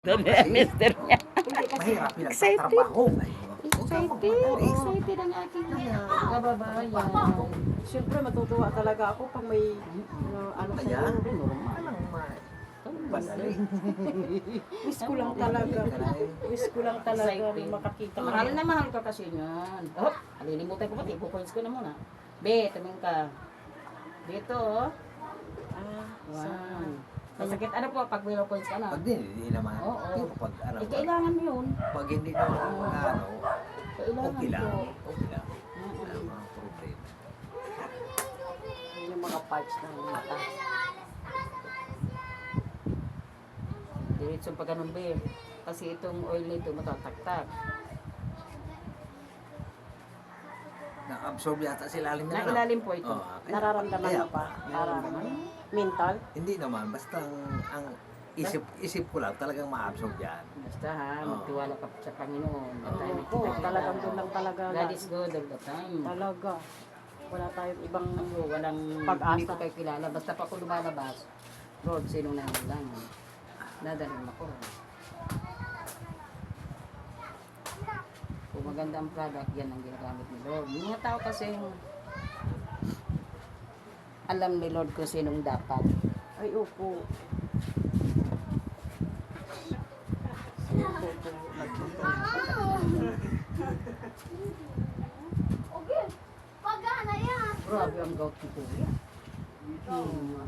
Doon na mister niya. Mahirap Excited. pinagtatrabaho. Excited ang aking kababayan. Siyempre matutuwa talaga ako pag may ano Kaya, sa'yo. normal lang madali. Wish ko lang talaga. Wish ko lang talaga Excited. makakita ko. Mahal na mahal ka kasi yan. Oh, alilimutan ko pati. Ipo-points ko na muna. Be, tumingin ka. Dito, oh. Ah, Wow. Masakit ano po pag may points ka na? Pag hindi naman. Oo. Pero pag ano, Eh, kailangan mo yun. pag hindi naman ano, Kailangan okay lang. po. Okay lang. Oo. Wala mga problema. yun yung mga parts ng mata. Diretso pa ganun, be. Kasi itong oil nito matataktak. Na-absorb yata sa ilalim na. Nailalim po ito. Nararamdaman mo pa? Para mental? Hindi naman. Basta ang isip ko lang talagang ma-absorb yan. Basta ha, Oo. magtiwala ka sa Panginoon. Oo, talagang doon lang talaga. God is good all the time. Talaga. Wala tayong ibang Ako, walang Pag-asa. hindi ko kayo kilala. Basta pa ako lumalabas, Lord, sino na lang. Dadalhin ako. Kung maganda ang product, yan ang ginagamit ni Lord. Yung mga tao kasi, alam ni Lord kung sinong dapat. ay upo. Grabe ang gout ni Kuya.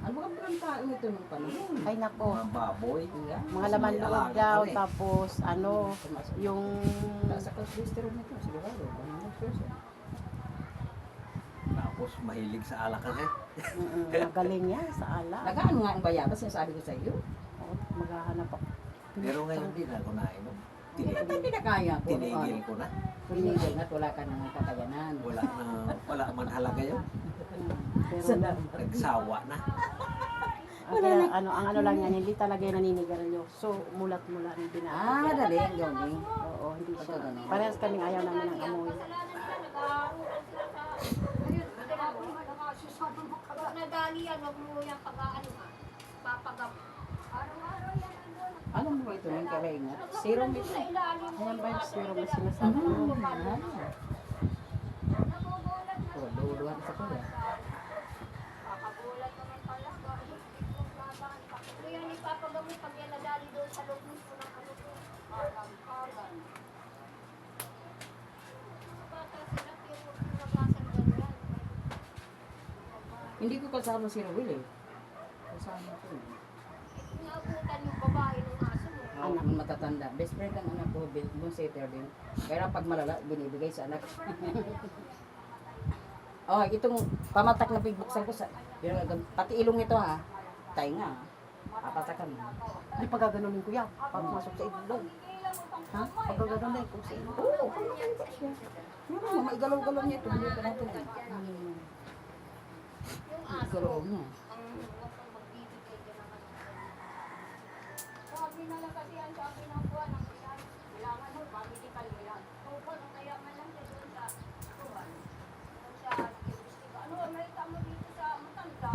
Ano ba ang kain ito ng panahon? Ay nako. Mga baboy. Yeah. Mga laman loob alaga daw, kami. tapos ano, yung Nasa cholesterol nito, sigurado. 100%. Tapos mahilig sa alak kasi. magaling yan sa ala. Nagaano nga ang bayabas, sinasabi ko sa iyo. Oo, maghahanap ako. Pero ngayon din ako nainom. Hindi na kaya ko. Tinigil ko na. Tinigil na, wala ka ng kakayanan. Wala man halaga yun. Pero Nagsawa na. kaya, ano, ang ano lang yan, hindi talaga yan naninigarilyo. So, mulat-mula rin din Ah, dali, ang gawin. Oo, hindi siya. Pagka ganun. Parehas kaming ayaw namin ng amoy. Nadali yan, wag mo yung pag-ano ha. Papagam. Araw-araw yan andun. Alam mo ba ito ng karaingat? Serum ito. Sa ilalim. Ayan ba yung serum na sinasabi mo? Nagugulat na. Luluhan sa kuya. Kakagulat naman pala. Itlog laban. Kuya ni papagam mo pag yan nadali doon sa loob mismo ng ano ko. Alam. Bata sila pero nabasag ganyan. Hindi ko kasama si Rowel eh. Kasama ko eh. Naabutan yung babae ng aso mo. Anak ng matatanda. Best friend ang anak ko, Bonseter din. Kaya pag malala, binibigay sa anak. Oh, itong pamatak na pigbuksan ko sa... Pati ilong ito ha. Tayo nga. Papatakan mo. Hindi pa gaganunin ko yan. Pagmasok sa ilong. Ha? Pagkaganunin ko sa ilong. Oo, pagkakain pa siya. Ano, maigalaw-galaw niya ito. Hindi pa natin eh. Yung aso. Igalaw niya. Ang huwag kang magbibigay ka naman. Sabi na lang kasi ang sabi ng buwan ng ilan, kailangan mo, family ka nila. So, ano kaya man lang siya doon sa buwan. Doon sa diagnostika. Ano, may tamo dito sa matanda.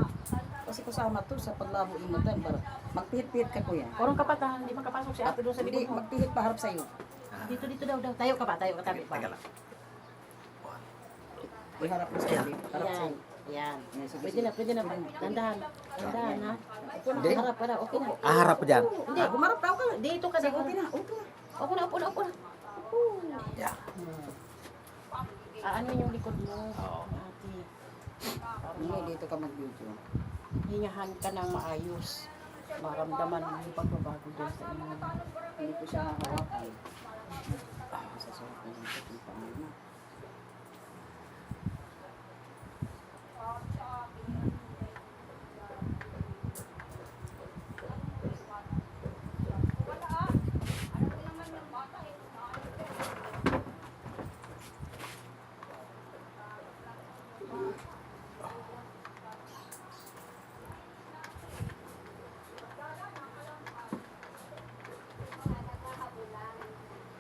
Kasi kasama to sa paglabo imutan para magpihit-pihit ka kuya. Orong kapatahan, hindi makapasok si ate doon sa Hindi, likod mo. magpihit pa harap sa'yo. Dito, dito daw. Tayo ka pa, tayo ka tabi pa. Teka lang. Iharap mo sa'yo. Harap Yan. sa'yo. Yan. Yan, sige, Pwede na, pwede na. Dandahan. Dandahan ha. Hindi. Harap ka na, okay na. Harap dyan. Hindi, gumarap ka, okay na. Dito ka na. Okay na, okay na. Upo na, upo na, upo na. Yeah. Ano yung likod mo? Oo. Ate. Hindi, dito ka mag-video. Hingahan ka ng maayos. Maramdaman mo yung pagbabago doon sa inyo. Hindi ko siya hahawakan. Sa suot na yung puting pangalan.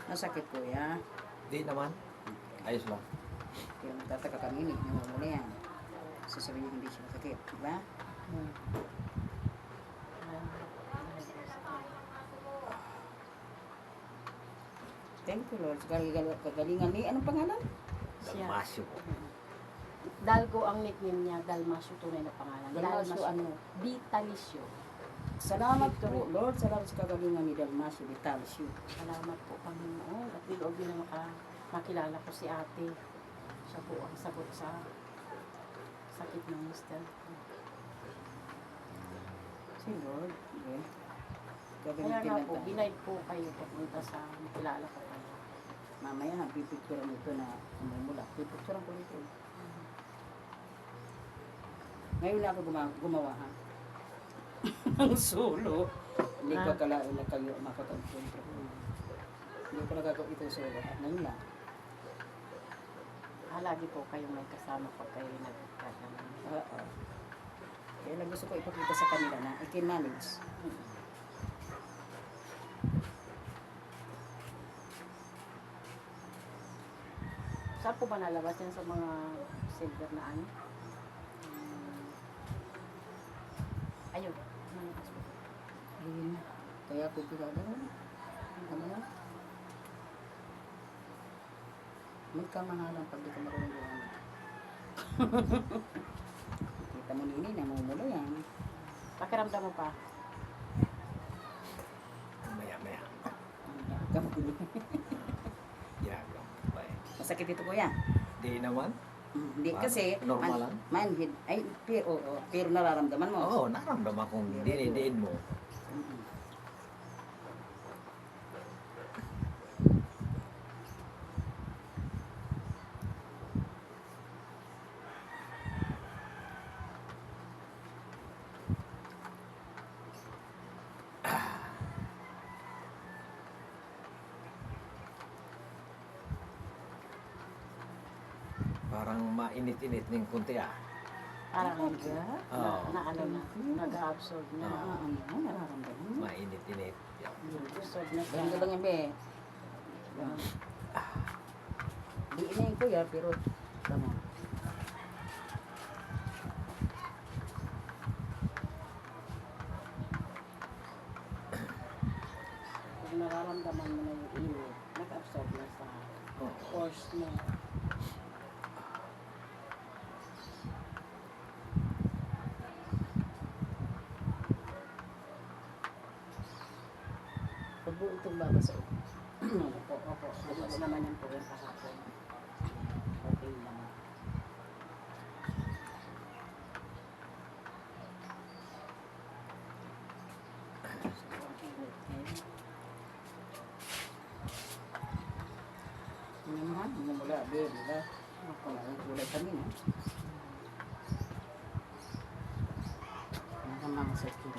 Masakit kuya. Di naman. Ayos lang. Kaya magtataka kami, hindi mo muna yan. Sasabihin hindi siya masakit, di ba? Hmm. Thank you, Lord. Kagalingan ni, anong pangalan? Dalmasyo po. Dalgo ang nickname niya, Dalmasyo tunay na pangalan. Dalmasyo, ano? Vitalicio. Salamat po, Lord. Salamat sa kagalingan ni Dalmasyo Vitalicio. Salamat po, Panginoon. At niloob din na makilala ko si ate. Siya po ang sagot sa sakit ng mister ko. Si Lord. Okay. Kaya Gagamitin nga lang po, tayo. binight po kayo papunta sa makilala ko kayo. Mamaya, pipicturean ito na umumula. Pipicturean ko ito. Ngayon na ako gumawa, ha? Ang solo. Hindi ko akalain na kayo makakagpunto. Hindi ko nagagawa ito solo. Ngayon na. Lagi po kayong may kasama pag kayo nagkakaroon. Oo. Kaya lang gusto ko ipakita sa kanila na I can manage. Saan po ba nalabas yan sa mga silver na ano? Ayun. Nalabas po. Ayun. Kaya ako pinagawa. Ano na? Magkamahalan pag di ka marunong gumamit. Kita mo nini, namumulo yan. Pakiramdam mo pa. Maya-maya. Kamulo. Ginagawa ko pa eh. Masakit ito kuya. Di naman. Hindi kasi, Normal lang? manhid, ay, pero nararamdaman mo. Oo, naramdaman kong dinidiin mo. Mm. Parang mainit-init ng kunti ah. Parang Talaga? na ano na, nag-absorb na. Ano, nararamdaman mo. Mainit-init. Yan. Absorb na siya. Ganun ka lang yan, be. Di na yung kuya, pero, tama. Pag nararamdaman mo na yung init, nag-absorb na sa Oo. pores mo. Pag buo itong babasa, Opo, opo. Bukas naman yung po yung kahapon. Okay lang. Ano naman, mumula, be, diba? Ako na, yung kulay kami, no? Ano ka mga sakit?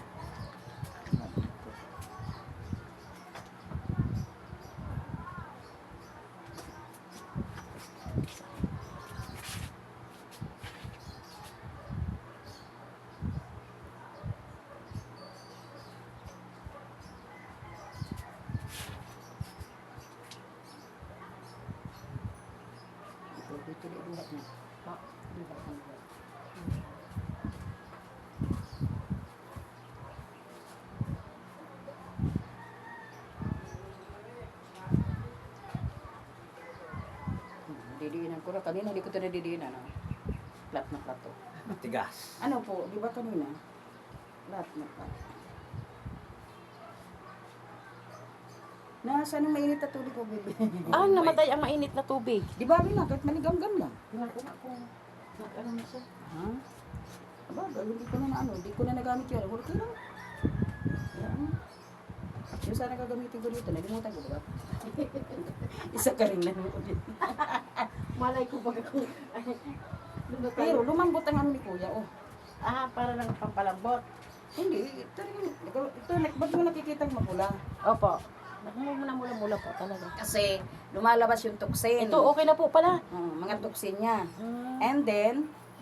Ito di buhat na. Pa, di ba ang buhat? Didiinan ko na. Kanina hindi ko ito nadidiinan. No? Flat na plato. Tigas. Ano po, di ba kanina? Flat na plato. Nasaan yung mainit na tubig ko, bebe? Ah, namatay ang mainit na tubig. Di ba, rin kahit manigam-gam lang. Tingnan ko nga kung nag-ano na siya. Ha? Aba, hindi ko na ano, hindi ko na nagamit yun. Wala ko lang. Yan. Yung sana gagamitin ko dito, nalimutan ko ba? Isa ka rin lang ako dito. Malay ko baga kung... Pero lumambot ang ano ni kuya, oh. Ah, para lang pampalambot. Hindi, ito, ba't mo nakikita ang mapula? Opo. Mula po talaga. Kasi lumalabas yung toxin. Ito, okay na po pala. Mga toxin niya. Mm. And then,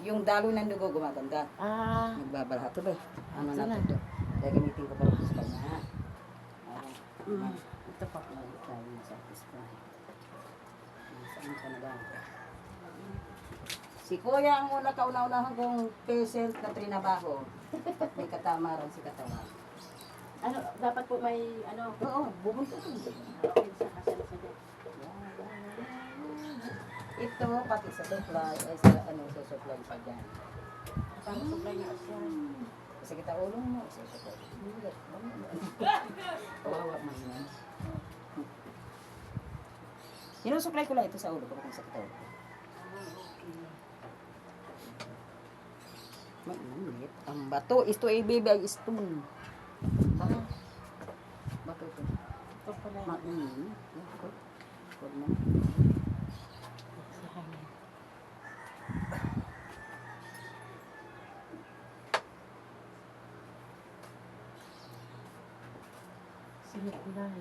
yung daloy ng dugo gumaganda. Ah, Nagbabara ito ba? Ano Ito na na. ito? Kaya gamitin ko pala ito sa kanya, ha? mm. Ito pa. Tayo na sa display. Saan ka na ba? Si Kuya ang una kauna-unahan kong patient na trinabaho. At may katamaran si katawan. Ano, dapat po may, ano, Oo, bubuntot ko. okay, sa kasal sa sa supply, ay sa ano, sa supply pa dyan. Parang supply nga siya. Kasi kita ulong mo, sa supply. Kawawa man yan. Sinusupply ko lang ito sa ulo ko kung sakit ulo. Mainit. Ang bato, isto ay baby ay stone. Bato. Bato ito. Ito pala. Mainit. Huwag mo. Sa hangin. Sinip ko lang.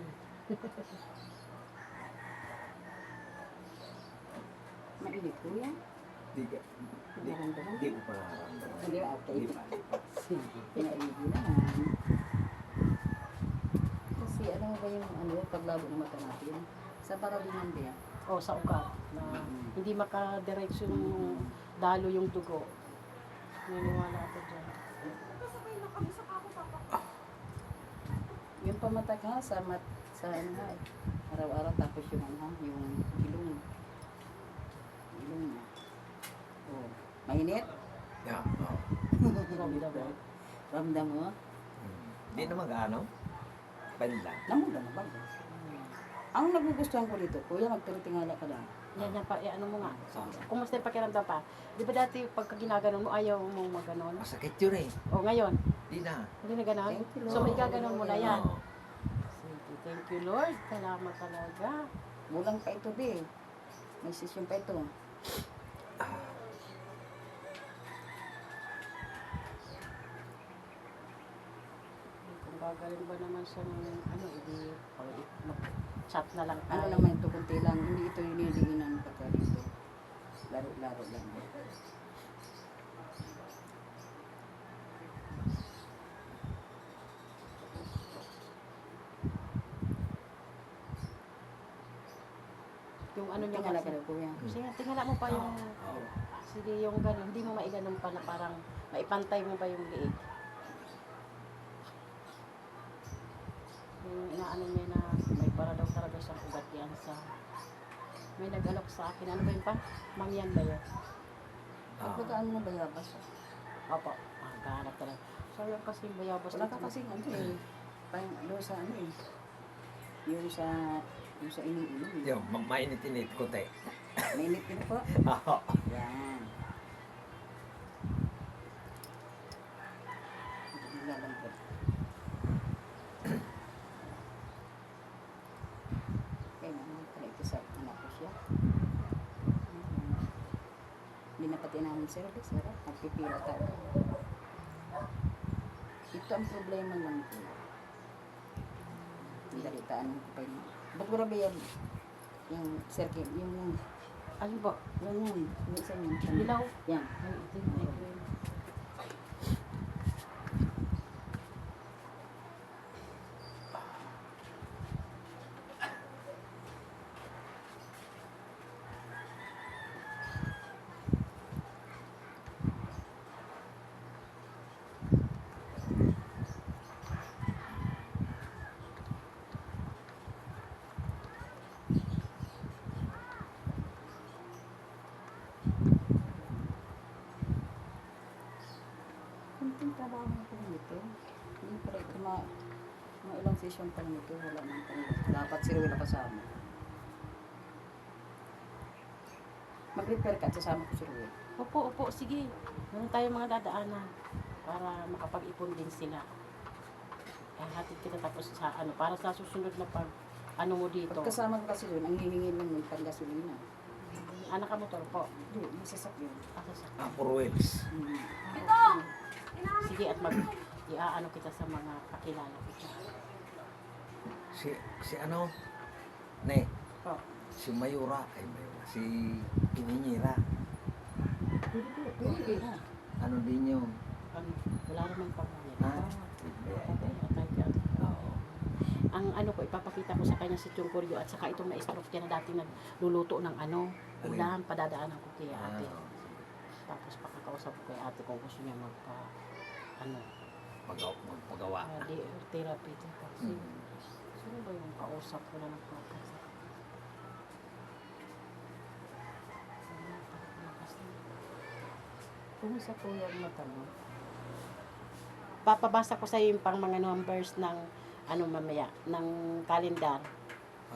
Mainit ko yan. Di ka, di, di ko pa nararamdaman. Hindi ba okay? Di pa. Pinaibig naman. Kasi ano mo ba yung ano, paglabo ng mata natin? Sa parabingan din. O, sa ugat. Na hindi makadiretso yung dalo yung dugo. Niniwala ako dyan. Yung pamata ka sa sa ano nga, araw-araw tapos yung ano, yung ilong. Ilong. Oh, mainit? Yeah. Oh. Ramdam mo. Ramdam mo? Di naman gaano. Banda. Namula na ba? Ang nagugustuhan ko dito, kuya, magturo-tingala ka lang. Yan, yan pa, ano mo nga. Kumusta yung pakiramdam pa? Di ba dati pagka ginaganon mo, ayaw mo maganon? Masakit yun eh. O ngayon, Di na. hindi na ganon? Thank you, So may Lord. gaganon mo na yan. Oo. Sige, thank you Lord. Salamat talaga. Bulang pa ito, be. May session pa ito. Kung gagaling ba naman siya ng ano, hindi, mag-chat na lang Ano tayo. naman ito, kunti lang. Hindi ito hinilinginan pagka dito. Laro-laro lang. Yung ano niya Tingala ka kasi. daw, kuya. Sige, tingala mo pa yung, Oo. sige yung gano'n, hindi mo maiganon pa na parang maipantay mo ba yung liig. Yung inaano niya na may para daw talaga siyang ugat yan sa, may nag-alok sa akin, ano ba yun pa? Mangyan ba yun? Pagkakaan mo bayabas. Opo, magkahanap talaga. Sayang kasi yung bayabas. Wala dito. ka kasing ano eh. Parang doon sa ano eh. Yung sa iniinom eh. Yung mainit-init ko te. Mainit din po. Oo. Yan. Nilalambot. Kaya naman, try ko sa anak ko siya. Hindi na pati namin service, sir. Nagpipila tayo. Ito ang problema lang ko. Ang dalitaan ko pa yun. Ba't wala ba yan? Yung circuit, yung Ano ba? yan. Yung isa yun. Dilaw? Yan. Ay, ito yung may green. Kunting trabaho na po nito. Hindi pala ito mga ilang session pa nito. Wala nang pang dapat si Ruel kasama. Mag-repair ka at sasama ko si Ruel. Opo, opo, sige. Meron tayong mga dadaanan para makapag-ipon din sila. Kaya hatid kita tapos sa ano, para sa susunod na pag ano mo dito. Pagkasama ko kasi doon, ang hihingi lang ng pang-gasolina. Anak ka motor po. Hindi, masasakyan. Sa Apple wheels. sige at mag iaano kita sa mga kakilala ko dyan. Si ano? Ne. Po. Si Mayura. Ay Mayura. Si Ininyira. Pwede. Ano din yun? Ano, wala naman pamilya. Ha? Oo. Ang ano ko, ipapakita ko sa kanya si Chungkuryo at saka itong na-stroke niya na dati nagluluto ng ano, ulam, padadaanan ko kay ate. Tapos pakakausap ko kay ate kung gusto niya magpa, ano, Magpagawa. therapy. Kasi, Hmm. sino ba yung kausap ko na nagpapasa? Kumusta kuya ang mata mo? Papabasa ko sa iyo yung pang mga numbers ng ano mamaya, ng kalendar.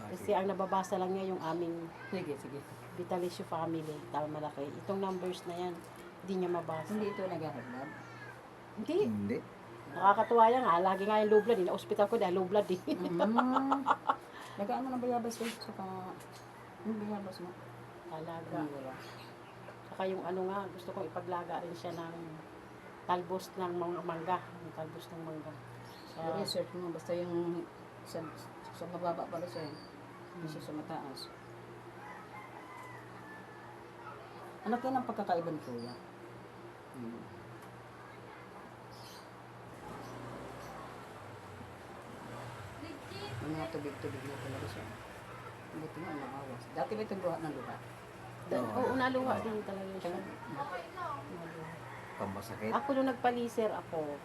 Kasi ang nababasa lang niya yung aming Sige, sige. Vitalicio family, tama malaki. Itong numbers na yan, hindi niya mabasa. Hindi ito nag-haglan. Hindi. Hindi. Nakakatuwa yan nga. Lagi nga yung low blood. Ina-hospital ko dahil low blood eh. Nagaan mo ng bayabas ko. Saka, yung bayabas mo. Talaga. Wala. Saka yung ano nga, gusto kong ipaglaga rin siya ng talbos ng mga mangga. Yung talbos ng mangga. Yung research mo, basta yung sa mababa pala siya. Hindi siya sa mataas. Ano kaya ng pagkakaiba ni kuya? Yung mga tubig-tubig na talaga siya. Buti nga, nakawas. Dati ba itong luha ng luha? Oo, naluha din talaga siya. Pamasakit. Ako nung nagpaliser ako,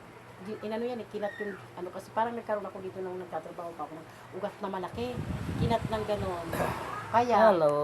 inano yan, kilat yung, ano kasi parang nagkaroon ako dito nung nagtatrabaho pa ako ng ugat na malaki. Kinat ng gano'n. Kaya, Hello.